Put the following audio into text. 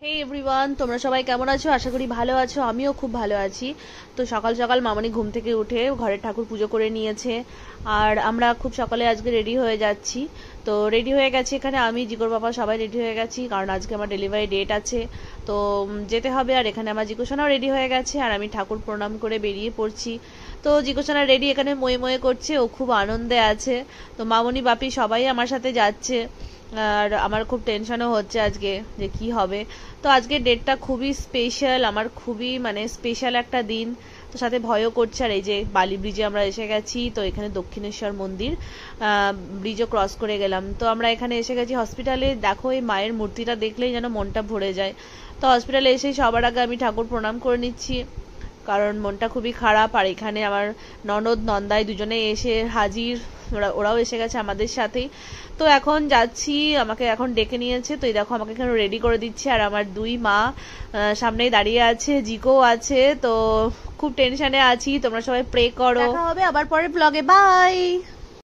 হে everyone, তোমরা সবাই কেমন আছো? আশা করি ভালো আছো। আমিও খুব ভালো আছি। তো সকাল সকাল মামনি ঘুম থেকে উঠে ঘরের ঠাকুর পুজো করে নিয়েছে, আর আমরা খুব সকালে আজকে রেডি হয়ে যাচ্ছি। তো রেডি হয়ে গেছি, এখানে আমি জিকোর বাবা সবাই রেডি হয়ে গেছি, কারণ আজকে আমার ডেলিভারি ডেট আছে। তো যেতে হবে। আর এখানে আমার জিকোশোনাও রেডি হয়ে গেছে, আর আমি ঠাকুর প্রণাম করে বেরিয়ে পড়ছি। তো জিকোশোনা রেডি, এখানে ময়ে ময়ে করছে, ও খুব আনন্দে আছে। তো মামনি বাপি সবাই আমার সাথে যাচ্ছে, আর আমার খুব টেনশনও হচ্ছে আজকে যে কি হবে। তো আজকের ডেটটা খুবই স্পেশাল, আমার খুবই স্পেশাল একটা দিন। তো সাথে ভয়ও করছে। আর এই যে বালি ব্রিজে আমরা এসে গেছি, তো এখানে দক্ষিণেশ্বর মন্দির ব্রিজও ক্রস করে গেলাম। তো আমরা এখানে এসে গেছি হসপিটালে। দেখো এই মায়ের মূর্তিটা দেখলেই যেন মনটা ভরে যায়। তো হসপিটালে এসেই সবার আগে আমি ঠাকুর প্রণাম করে নিচ্ছি, কারণ মনটা খুবই খারাপ। আর এখানে আমার ননদ নন্দাই দুজনে এসে হাজির, ওরাও এসে গেছে আমাদের সাথেই। তো এখন যাচ্ছি, আমাকে এখন ডেকে নিয়েছে। তো এই দেখো আমাকে এখানে রেডি করে দিচ্ছে, আর আমার দুই মা সামনেই দাঁড়িয়ে আছে, জিকো আছে। তো খুব টেনশনে আছি, তোমরা সবাই প্রে করো। দেখা হবে আবার পরের ব্লগে, বাই।